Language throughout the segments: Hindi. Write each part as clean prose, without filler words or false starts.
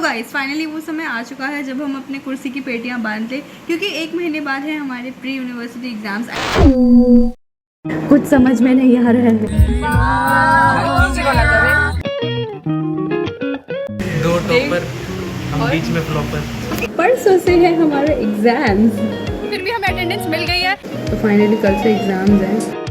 गाइस फाइनली वो समय आ चुका है जब हम अपने कुर्सी की पेटियां बांध लें, क्योंकि 1 महीने बाद है हमारे प्री यूनिवर्सिटी एग्जाम्स। कुछ समझ में नहीं आ रहा है। दो टॉपर, हम बीच में फ्लॉपर। परसों से है हमारे एग्जाम्स, फिर भी हमें अटेंडेंस मिल गई है, तो फाइनली कल से एग्जाम्स हैं।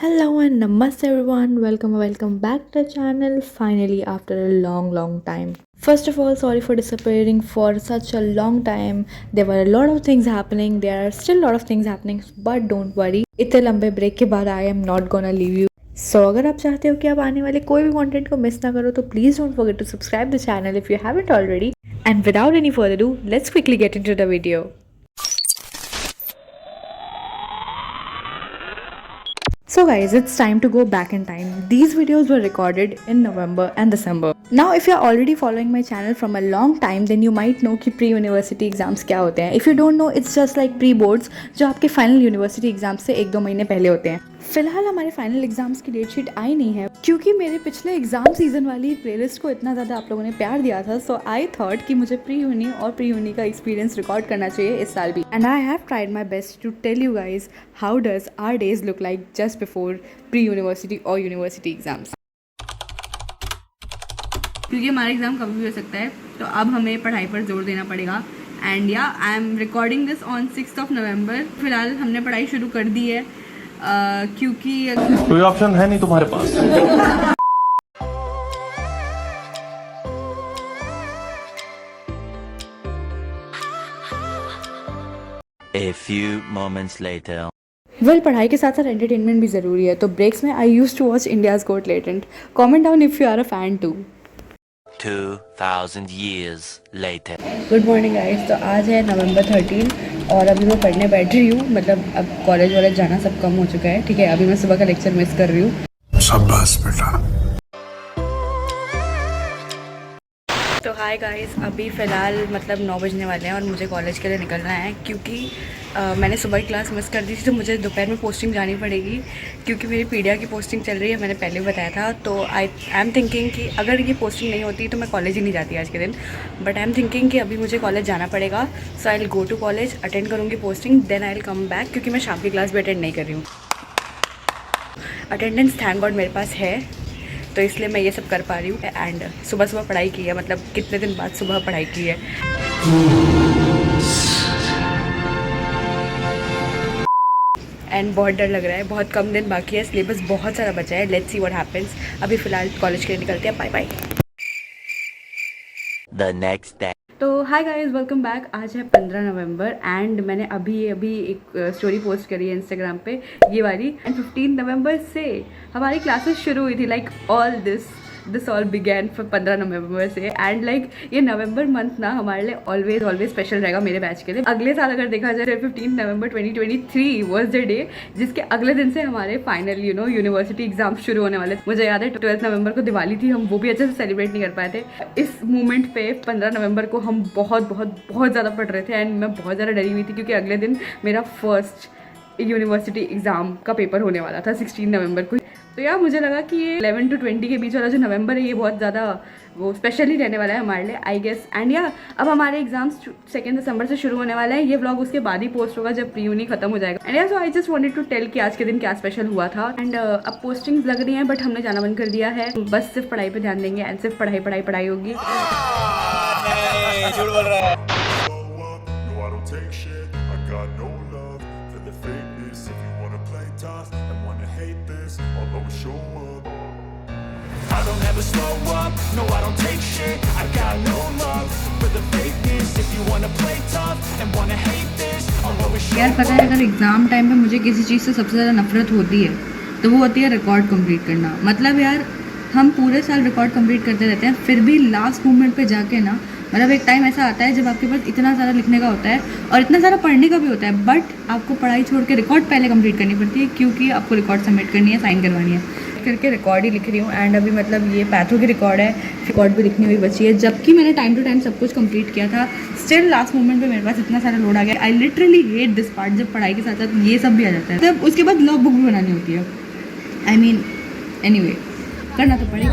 Hello and namaste everyone, welcome back to the channel finally after a long time. First of all, sorry for disappearing for such a long time. There were a lot of things happening, there are still a lot of things happening, but don't worry, इतने लंबे ब्रेक के बाद I am not gonna leave you. So अगर आप चाहते हो कि आप आने वाले कोई भी कंटेंट को मिस ना करो तो please don't forget to subscribe the channel if you haven't already. And without any further ado, let's quickly get into the video. So guys, it's time to go back in time. These videos were recorded in November and December. Now if you're already following my channel from a long time, then you might know कि pre-university exams क्या होते हैं. If you don't know, it's just like pre-boards जो आपके final university exams से 1-2 महीने पहले होते हैं. फिलहाल हमारे फाइनल एग्जाम्स की डेट शीट आई नहीं है क्योंकि मेरे पिछले एग्जाम सीजन वाली प्लेलिस्ट को इतना ज़्यादा आप लोगों ने प्यार दिया था. सो आई थॉट कि मुझे प्री यूनी और प्री यूनी का एक्सपीरियंस रिकॉर्ड करना चाहिए इस साल भी. And I have tried my best to tell you guys how does our days look like just before pre university और यूनिवर्सिटी एग्जाम्स. क्योंकि हमारा एग्जाम कभी भी हो सकता है, तो अब हमें पढ़ाई पर जोर देना पड़ेगा. एंड या I am recording this on 6 नवंबर. फिलहाल हमने पढ़ाई शुरू कर दी है क्योंकि कोई ऑप्शन है नहीं तुम्हारे पास. A few moments later. Well पढ़ाई के साथ साथ एंटरटेनमेंट भी ज़रूरी है, तो ब्रेक्स में I use to watch India's Got Talent. Comment down if you are a fan too. 2000 years later. Good morning guys. तो आज है नवंबर 13 और अभी मैं पढ़ने बैठ रही हूँ. मतलब अब कॉलेज वॉलेज जाना सब कम हो चुका है. ठीक है, अभी मैं सुबह का लेक्चर मिस कर रही हूँ. शाबाश बेटा. तो हाय गाइस, अभी फ़िलहाल मतलब 9 बजने वाले हैं और मुझे कॉलेज के लिए निकलना है क्योंकि मैंने सुबह की क्लास मिस कर दी थी, तो मुझे दोपहर में पोस्टिंग जानी पड़ेगी क्योंकि मेरी पीडिया की पोस्टिंग चल रही है. मैंने पहले बताया था. तो आई एम थिंकिंग कि अगर ये पोस्टिंग नहीं होती तो मैं कॉलेज ही नहीं जाती आज के दिन. बट आई एम थिंकिंग कि अभी मुझे कॉलेज जाना पड़ेगा. So I will go to college, attend करूँगी posting, then I will come back क्योंकि मैं शाम की क्लास भी अटेंड नहीं कर रही हूँ. अटेंडेंस थैंक गॉड मेरे पास है, तो इसलिए मैं ये सब कर पा रही हूँ. एंड सुबह पढ़ाई की है, मतलब कितने दिन बाद सुबह पढ़ाई की है. एंड बहुत डर लग रहा है. बहुत कम दिन बाकी है, सिलेबस बहुत सारा बचा है. Let's see what happens. अभी फ़िलहाल कॉलेज के लिए निकलते हैं. Bye bye. The next day. तो हाय गाइस, वेलकम बैक. आज है 15 नवंबर एंड मैंने अभी एक स्टोरी पोस्ट करी है इंस्टाग्राम पे, ये वाली. एंड 15 नवंबर से हमारी क्लासेस शुरू हुई थी. Like all this all began for 15 नवंबर से. एंड लाइक ये नवंबर मंथ ना हमारे लिए ऑलवेज स्पेशल रहेगा मेरे बैच के लिए. अगले साल अगर देखा जाए 15 नवंबर 2023 वॉज द डे जिसके अगले दिन से हमारे फाइनल यूनिवर्सिटी एग्जाम शुरू होने वाले. मुझे याद है 12 नवंबर को दिवाली थी, हम वो भी अच्छे से सेलिब्रेट नहीं कर पाए थे. इस मोमेंट पे 15 नवंबर को हम बहुत ज़्यादा पढ़ रहे थे एंड मैं बहुत ज़्यादा डरी हुई थी क्योंकि अगले दिन मेरा फर्स्ट यूनिवर्सिटी एग्ज़ाम का पेपर होने वाला था 16 नवंबर को. तो यार मुझे लगा कि ये 11 to 20 के बीच वाला जो नवंबर है ये बहुत ज़्यादा वो स्पेशल ही रहने वाला है हमारे लिए, आई गेस. एंड या अब हमारे एग्जाम्स 2 दिसंबर से शुरू होने वाला है. ये व्लॉग उसके बाद ही पोस्ट होगा जब प्री यूनी खत्म हो जाएगा. And so I just wanted to tell कि आज के दिन क्या स्पेशल हुआ था. एंड अब पोस्टिंग्स लग रही हैं बट हमने जाना बंद कर दिया है. बस सिर्फ पढ़ाई पे ध्यान देंगे एंड सिर्फ पढ़ाई होगी. I don't ever slow up, no I don't take shit. I got no love for the fakeness. If you wanna play tough and wanna hate this, I'll always show up. यार पता है, अगर एग्ज़ाम टाइम पे मुझे किसी चीज़ से सबसे ज़्यादा नफरत होती है तो वो होती है रिकॉर्ड कंप्लीट करना. मतलब यार हम पूरे साल रिकॉर्ड कंप्लीट करते रहते हैं, फिर भी लास्ट मोमेंट पे जाके ना मतलब एक टाइम ऐसा आता है जब आपके पास इतना सारा लिखने का होता है और इतना सारा पढ़ने का भी होता है, बट आपको पढ़ाई छोड़ के रिकॉर्ड पहले कंप्लीट करनी पड़ती है क्योंकि आपको रिकॉर्ड सबमिट करनी है, साइन करवानी है. करके रिकॉर्ड ही लिख रही हूँ. एंड अभी मतलब ये पैथो की रिकॉर्ड है, रिकॉर्ड भी लिखनी हुई बची है, जबकि मैंने टाइम टू टाइम सब कुछ कंप्लीट किया था. स्टिल लास्ट मोमेंट पे मेरे पास इतना सारा लोड आ गया. I literally hate this part जब पढ़ाई के साथ साथ ये सब भी आ जाता है. तब उसके बाद लॉग बुक भी बनानी होती है. आई मीन एनीवे करना तो पड़ेगा.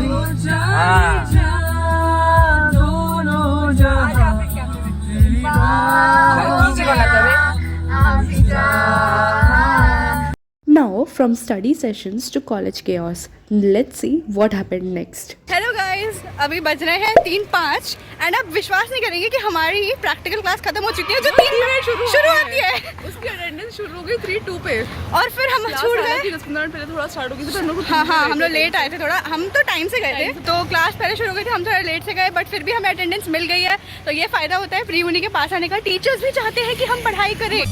from study sessions to college chaos. Let's see what happened next. Hello guys, अभी बज रहे हैं 3:05 एंड आप विश्वास नहीं करेंगे कि हमारी प्रैक्टिकल क्लास खत्म हो चुकी है जो 3 बजे शुरू होती है। उसकी अटेंडेंस शुरू हो गई 3:02 पे और फिर हम छूट गए 10-15 मिनट पहले थोड़ा स्टार्ट हो गई थी तो हम लोग हाँ हम लोग लेट आए थे थोड़ा। हम तो टाइम से गए थे तो क्लास पहले शुरू हो गई थी, हम थोड़ा लेट से गए बट फिर भी हमें अटेंडेंस मिल गई है। तो ये फायदा होता है प्री यूनी के पास आने का। टीचर्स भी चाहते हैं कि हम पढ़ाई करें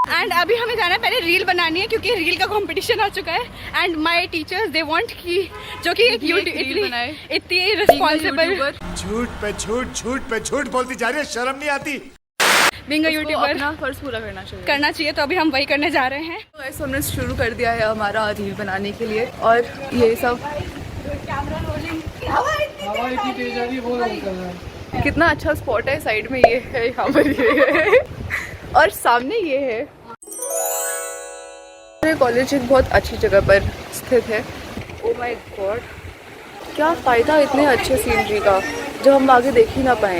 एंड अभी हमें जाना है, पहले रील बनानी है क्योंकि रील का कंपटीशन आ चुका है and my teachers they want कि जो कि एक रील बनाए इतनी रिस्पॉन्सिबल। झूठ पे झूठ बोलती जा रही है, शर्म नहीं आती। बीइंग अ यूट्यूबर अपना फर्ज पूरा करना चाहिए। तो अभी हम वही करने जा रहे हैं। तो ऐसे हमने शुरू कर दिया है हमारा रील बनाने के लिए और ये सब कितना अच्छा स्पॉट है। साइड में ये है, यहाँ पर ये है और सामने ये है। मेरा कॉलेज एक बहुत अच्छी जगह पर स्थित है। ओह माय गॉड, क्या फ़ायदा इतने अच्छे सीनरी का जो हम आगे देख ही ना पाए,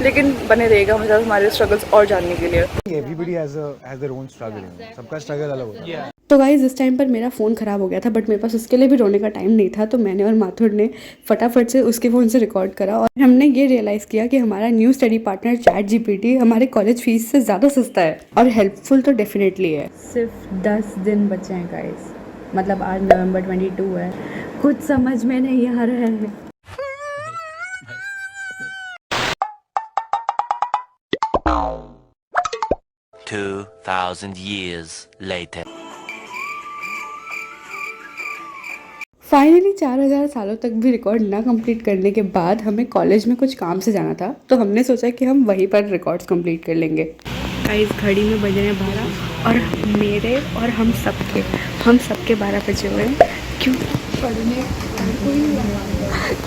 लेकिन बने रहेगा मतलब हमारे स्ट्रगल्स और जानने के लिए। Everybody has their own struggle, सबका स्ट्रगल अलग होता है। तो गाइस इस टाइम पर मेरा फ़ोन ख़राब हो गया था बट मेरे पास उसके लिए भी रोने का टाइम नहीं था, तो मैंने और माथुर ने फटाफट से उसके फ़ोन से रिकॉर्ड करा और हमने ये रियलाइज़ किया कि हमारा न्यू स्टडी पार्टनर ChatGPT हमारे कॉलेज फीस से ज़्यादा सस्ता है और हेल्पफुल तो डेफिनेटली है। सिर्फ 10 दिन बचे हैं गाइस, मतलब आज नवंबर 22 है। कुछ समझ में नहीं आ रहा है। 2000 years later. फाइनली 4000 सालों तक भी रिकॉर्ड ना कंप्लीट करने के बाद हमें कॉलेज में कुछ काम से जाना था, तो हमने सोचा कि हम वहीं पर रिकॉर्ड्स कंप्लीट कर लेंगे। गाइस घड़ी में बज रहे हैं 12 और मेरे और हम सबके 12 बजे हुए हैं।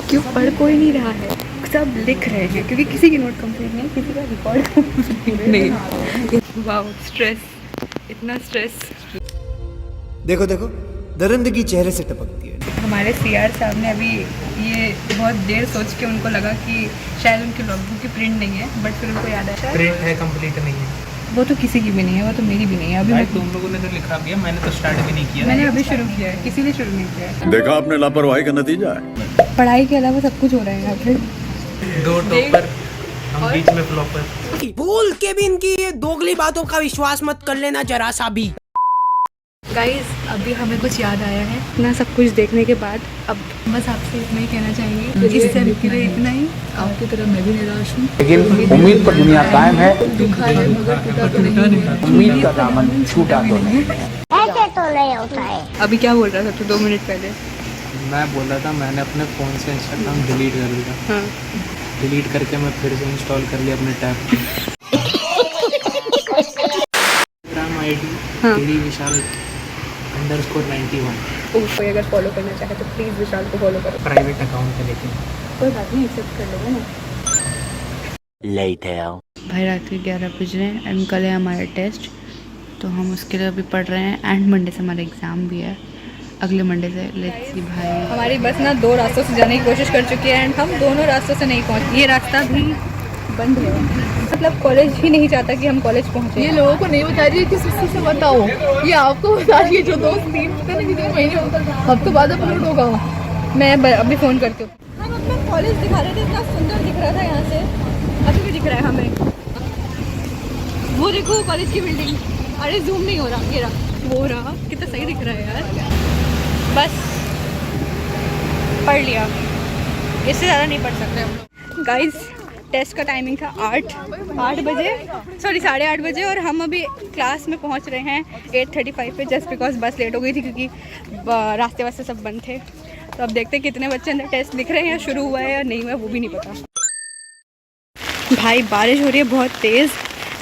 क्यों पढ़ कोई नहीं रहा है, सब लिख रहे हैं क्योंकि किसी की नोट कंप्लीट नहीं, किसी का रिकॉर्ड कंप्लीट नहीं। वाओ स्ट्रेस, इतना स्ट्रेस। देखो दरिंदगी चेहरे से टपकती है। हमारे CR साहब ने अभी ये बहुत देर सोच के उनको लगा कि शायद उनके लॉगबुक की प्रिंट नहीं है, बट फिर उनको याद आया प्रिंट है, कंप्लीट नहीं है। वो तो किसी की भी नहीं है, वो तो मेरी भी नहीं है। अभी तुम लोगों ने तो लिखा भी है, मैंने तो स्टार्ट भी नहीं किया। मैंने अभी शुरू किया है, किसी ने शुरू नहीं किया है। देखा आपने लापरवाही का नतीजा है। पढ़ाई के अलावा सब कुछ हो रहा है यहाँ पे। 2 टॉपर, हम बीच में फ्लॉपर। भूल के भी इनकी ये दोगली बातों का विश्वास मत कर लेना जरा सा भी। गाइस अभी हमें कुछ याद आया है, इतना सब कुछ देखने के बाद अब बस आपसे इतना ही कहना चाहेंगे इस सेम के लिए इतना ही। आपकी तरह मैं भी निराश हूँ, लेकिन उम्मीद पर दुनिया कायम है। उम्मीद का दामन छूटा तो नहीं। ऐसे तो नहीं होता है। अभी क्या बोल रहा था तू 2 मिनट पहले? मैं बोल रहा था मैंने अपने फ़ोन से इंस्टाग्राम डिलीट कर दिया। हाँ डिलीट करके मैं फिर से इंस्टॉल कर लिया अपने टैब पे। इंस्टाग्राम ID विशाल _91। कोई अगर फॉलो करना चाहे तो प्लीज़ विशाल को फॉलो करो। प्राइवेट अकाउंट है लेकिन कोई बात नहीं, एक्सेप्ट कर लेगा ना। Later. भाई रात के 11 बज रहे हैं एंड कल है हमारा टेस्ट, तो हम उसके लिए अभी पढ़ रहे हैं एंड मंडे से हमारा एग्ज़ाम भी है, अगले मंडे से। लेट्स सी भाई। हमारी बस ना 2 रास्तों से जाने की कोशिश कर चुकी है एंड हम दोनों रास्तों से नहीं पहुँच। ये रास्ता भी बंद है, मतलब कॉलेज ही नहीं चाहता कि हम कॉलेज पहुँचे। ये लोगों को नहीं बता रही है, किस से बताओ, ये आपको बता रही है जो दोस्त 3 महीने हफ्ते बाद अपलोड होगा। मैं अभी फ़ोन करती हूँ। हम अपना कॉलेज दिखा रहे थे, इतना सुंदर दिख रहा था यहाँ से, अभी भी दिख रहा है हमें। वो देखो कॉलेज की बिल्डिंग, अरे जूम नहीं हो रहा, ये रहा, वो रहा, कितना सही दिख रहा है यार। बस पढ़ लिया, इससे ज़्यादा नहीं पढ़ सकते हम लोग। गाइस टेस्ट का टाइमिंग था 8 बजे, सॉरी 8:30 बजे, और हम अभी क्लास में पहुंच रहे हैं 8:35 पे, जस्ट बिकॉज बस लेट हो गई थी क्योंकि रास्ते वास्ते सब बंद थे। तो अब देखते हैं कितने बच्चे अंदर टेस्ट लिख रहे हैं, या शुरू हुआ है या नहीं हुआ वो भी नहीं पता। भाई बारिश हो रही है बहुत तेज़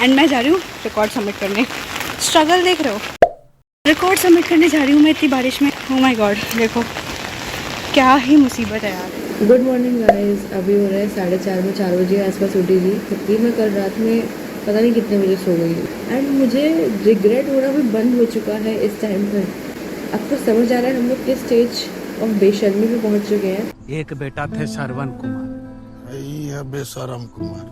एंड मैं जा रही हूँ रिकॉर्ड सबमिट करने। स्ट्रगल देख रहे हो, रिकॉर्ड सबमिट करने जा रही हूँ मैं इतनी बारिश में। ओह माय गॉड, देखो क्या ही मुसीबत है यार। गुड मॉर्निंग गाइस, अभी हो रहा है 4:30 4 बजे आसपास उठी थी, क्योंकि मैं कल रात में पता नहीं कितने बजे सो गई एंड मुझे रिग्रेट होना भी बंद हो चुका है इस टाइम पर। अब तो समझ आ रहा है हम लोग किस स्टेज ऑफ बेशर्मी पे पहुंच चुके हैं। एक बेटा थे श्रवण कुमार, बेशरम Kumar.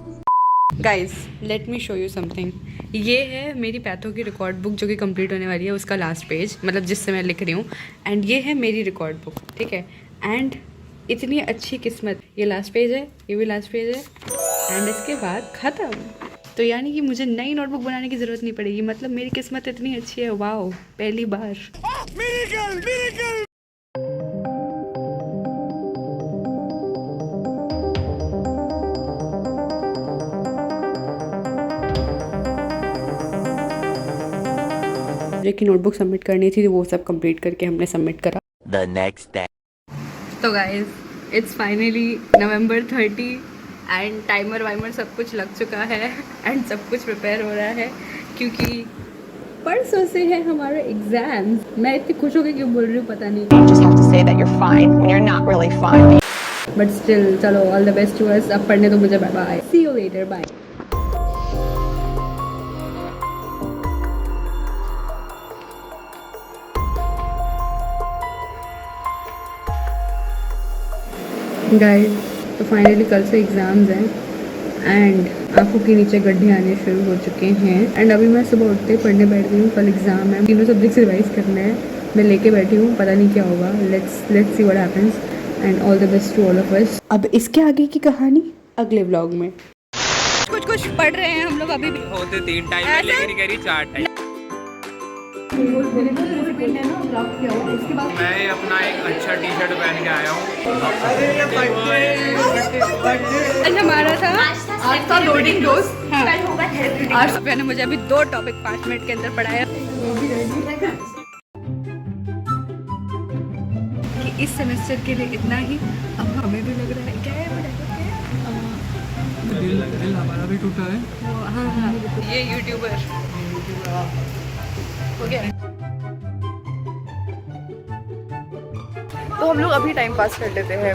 Guys let me show you something. ये है मेरी पैथो की रिकॉर्ड बुक जो कि कंप्लीट होने वाली है, उसका लास्ट पेज, मतलब जिससे मैं लिख रही हूँ। एंड ये है मेरी रिकॉर्ड बुक, ठीक है। एंड इतनी अच्छी किस्मत, ये लास्ट पेज है, ये भी लास्ट पेज है, एंड इसके बाद ख़त्म। तो यानी कि मुझे नई नोटबुक बनाने की ज़रूरत नहीं पड़ेगी। मतलब मेरी किस्मत इतनी अच्छी है, वाओ, पहली बार। की नोटबुक सबमिट करनी थी, तो वो सब कंप्लीट करके हमने सबमिट करा। The next day. तो guys it's finally November 30 and timer Weimar सब कुछ लग चुका है एंड सब कुछ प्रिपेयर हो रहा है, क्योंकि परसों से है हमारे एग्जाम्स। मैं इतनी खुश होकर क्यों बोल रही हूँ पता नहीं, बट स्टिल चलो, all the best to us. अब पढ़ने तो मुझे, bye bye, see you later, bye. Guys तो फाइनली कल से एग्ज़ाम्स हैं एंड आंखों के नीचे गड्ढे आने शुरू हो चुके हैं। एंड अभी मैं सुबह उठते ही पढ़ने बैठ गई हूँ। कल एग्ज़ाम है, तीनों सब्जेक्ट्स रिवाइज करना है, मैं लेके बैठी हूँ, पता नहीं क्या होगा। Let's see what happens and all the best to all of us. अब इसके आगे की कहानी अगले व्लॉग में। कुछ पढ़ रहे हैं हम लोग अभी भी। होते 3 टाइम में, लेकिन करी 4 टाइम। मैं अपना एक अच्छा टी शर्ट पहन के आया हूँ। आज हमारा था, आज था लोडिंग डोज। हाँ, आज मैंने मुझे अभी 2 टॉपिक 5 मिनट के अंदर पढ़ाया कि इस सेमेस्टर के लिए इतना ही। अब हमें भी लग रहा है क्या है, दिल हमारा भी टूटा है। हाँ हाँ, ये यूट्यूबर हो गया। तो हम लोग अभी टाइम पास कर लेते हैं।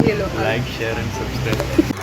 ये लो, लाइक शेयर एंड सब्सक्राइब।